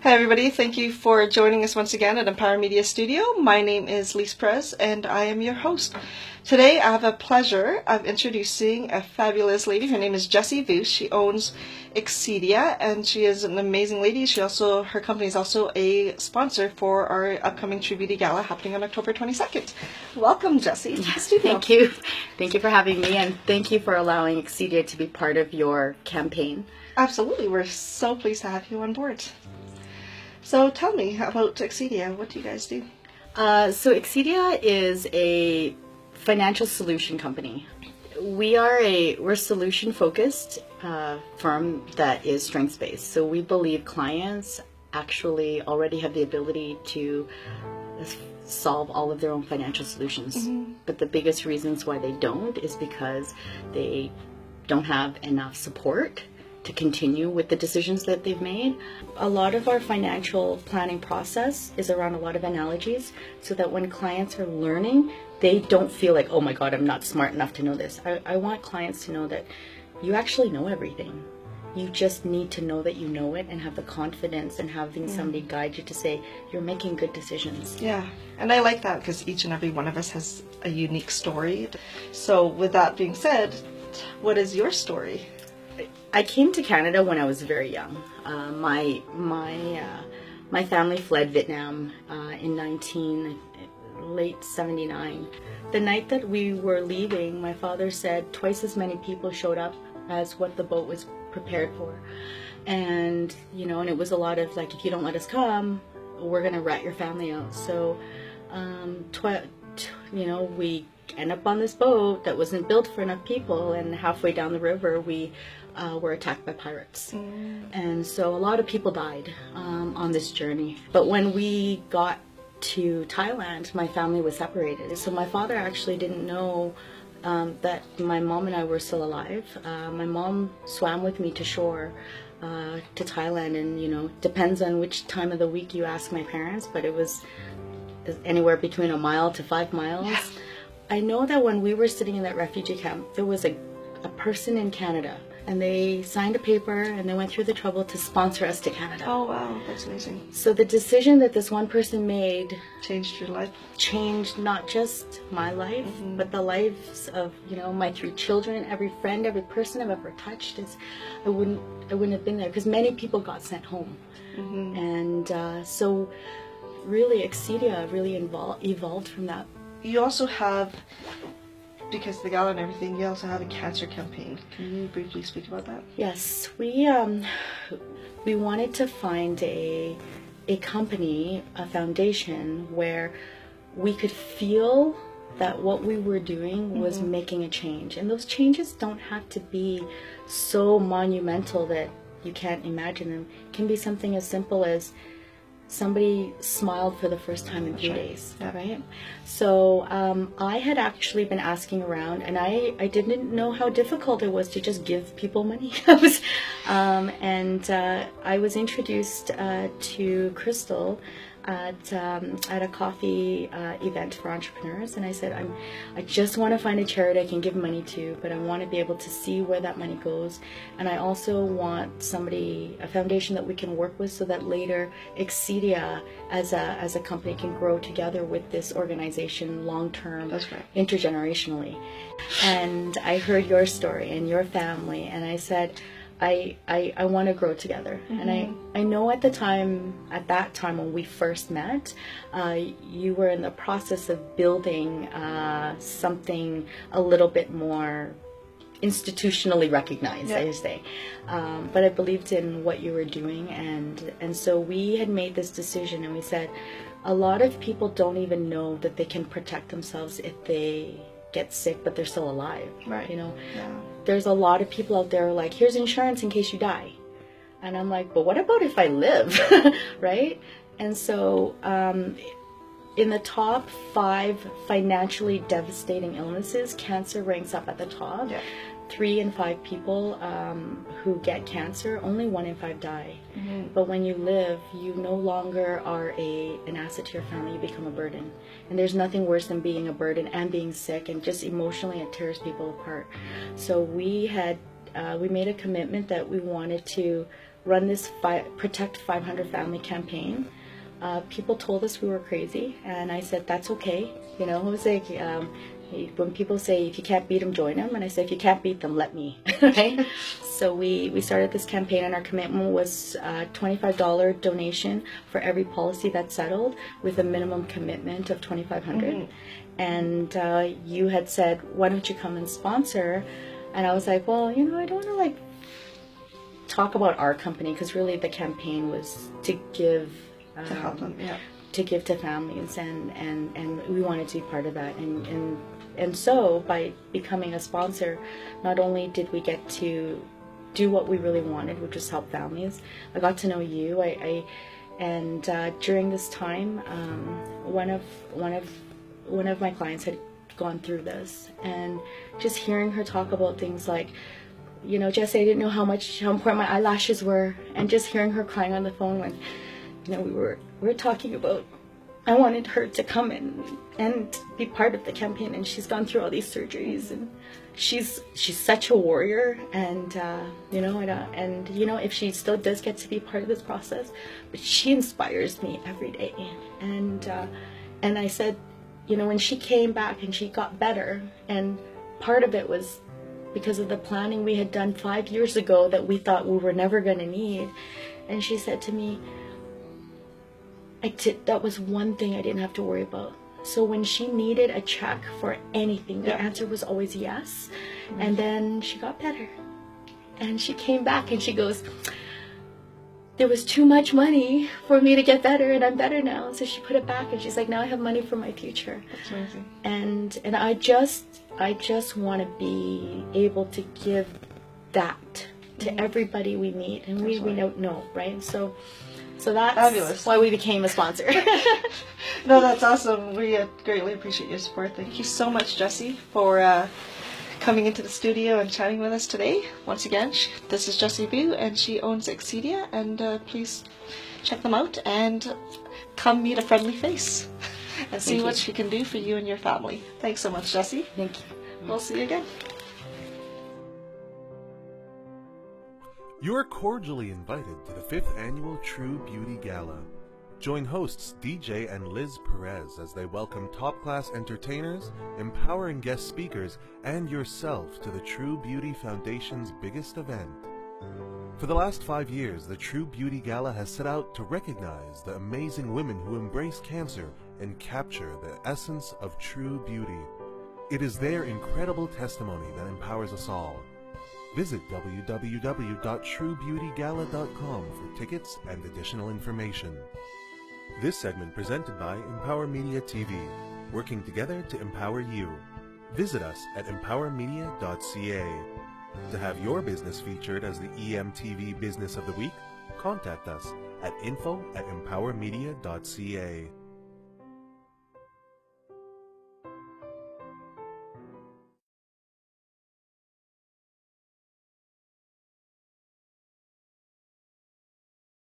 Hi everybody, thank you for joining us once again at Empower Media Studio. My name is Lise Perez and I am your host. Today I have a pleasure of introducing a fabulous lady. Her name is Jessie Voos. She owns Exceedia and she is an amazing lady. Her company is also a sponsor for our upcoming True Beauty Gala happening on October 22nd. Welcome, Jessie, to the studio. Thank you. Thank you for having me, and thank you for allowing Exceedia to be part of your campaign. Absolutely. We're so pleased to have you on board. So tell me about Exceedia. What do you guys do? So Exceedia is a financial solution company. We're solution focused firm that is strengths based. So we believe clients actually already have the ability to solve all of their own financial solutions. Mm-hmm. But the biggest reasons why they don't is because they don't have enough support to continue with the decisions that they've made. A lot of our financial planning process is around a lot of analogies, so that when clients are learning, they don't feel like, oh my God, I'm not smart enough to know this. I want clients to know that you actually know everything. You just need to know that you know it and have the confidence and having somebody guide you to say, you're making good decisions. Yeah, and I like that because each and every one of us has a unique story. So with that being said, what is your story? I came to Canada when I was very young. My family fled Vietnam in late 79. The night that we were leaving, my father said twice as many people showed up as what the boat was prepared for. And, and it was a lot of like, if you don't let us come, we're going to rat your family out. So, we end up on this boat that wasn't built for enough people, and halfway down the river we were attacked by pirates. And so a lot of people died on this journey. But when we got to Thailand, my family was separated. So my father actually didn't know that my mom and I were still alive. My mom swam with me to shore to Thailand, and depends on which time of the week you ask my parents, but it was anywhere between a mile to 5 miles. Yeah. I know that when we were sitting in that refugee camp, there was a person in Canada, and they signed a paper and they went through the trouble to sponsor us to Canada. Oh wow, that's amazing. So the decision that this one person made changed your life? Changed not just my life, but the lives of, my 3 children, every friend, every person I've ever touched. I wouldn't have been there because many people got sent home. And so really Exceedia really evolved from that. You also have, because the gala and everything, you also have a cancer campaign. Can you briefly speak about that? Yes, we wanted to find a company, a foundation where we could feel that what we were doing was making a change. And those changes don't have to be so monumental that you can't imagine them. It can be something as simple as somebody smiled for the first time in 3 days, right? So I had actually been asking around, and I didn't know how difficult it was to just give people money. I was introduced to Crystal at a coffee event for entrepreneurs, and I said, I just want to find a charity I can give money to, but I want to be able to see where that money goes, and I also want a foundation that we can work with, so that later Exceedia as a company can grow together with this organization long term, intergenerationally. And I heard your story and your family, and I said, I want to grow together. And I know at that time when we first met, you were in the process of building something a little bit more institutionally recognized, I would say. But I believed in what you were doing, and so we had made this decision, and we said, a lot of people don't even know that they can protect themselves if they get sick, but they're still alive. Right. There's a lot of people out there like, here's insurance in case you die. And I'm like, but what about if I live? Right? And so in the top 5 financially devastating illnesses, cancer ranks up at the top. 3 in 5 people who get cancer, only 1 in 5 die. But when you live, you no longer are an asset to your family, you become a burden. And there's nothing worse than being a burden and being sick, and just emotionally it tears people apart. So we made a commitment that we wanted to run this Protect 500 Family campaign. People told us we were crazy, and I said, that's okay. You know, it was like, when people say, if you can't beat them, join them. And I said, if you can't beat them, let me. Right? So we started this campaign, and our commitment was a $25 donation for every policy that's settled, with a minimum commitment of $2,500. And you had said, why don't you come and sponsor? And I was like, well, you know, I don't want to like talk about our company, because really the campaign was to give to help them, yeah. To give to families, and we wanted to be part of that. And so by becoming a sponsor, not only did we get to do what we really wanted, which was help families, I got to know you. And during this time, one of my clients had gone through this, and just hearing her talk about things like, you know, Jessie, I didn't know how important my eyelashes were, and just hearing her crying on the phone when, you know, we were talking about, I wanted her to come in and be part of the campaign, and she's gone through all these surgeries, and she's such a warrior, and you know, and you know, if she still does get to be part of this process, but she inspires me every day. And I said, you know, when she came back and she got better, and part of it was because of the planning we had done 5 years ago that we thought we were never going to need. And she said to me, that was one thing I didn't have to worry about. So when she needed a check for anything, the answer was always yes. And then she got better. And she came back and she goes, there was too much money for me to get better, and I'm better now. So she put it back, and she's like, now I have money for my future. That's amazing. And I just want to be able to give that to everybody we meet, and we don't know, right? So that's fabulous. Why we became a sponsor. No, that's awesome. We greatly appreciate your support. Thank you so much, Jessie, for coming into the studio and chatting with us today. Once again, this is Jessie Vu, and she owns Exceedia, and please check them out and come meet a friendly face and see what she can do for you and your family. Thanks so much, Jessie. Thank you. We'll see you again. You are cordially invited to the 5th Annual True Beauty Gala. Join hosts DJ and Liz Perez as they welcome top-class entertainers, empowering guest speakers, and yourself to the True Beauty Foundation's biggest event. For the last 5 years, the True Beauty Gala has set out to recognize the amazing women who embrace cancer and capture the essence of true beauty. It is their incredible testimony that empowers us all. Visit www.truebeautygala.com for tickets and additional information. This segment presented by Empower Media TV, working together to empower you. Visit us at empowermedia.ca. To have your business featured as the EMTV Business of the Week, contact us at info@empowermedia.ca.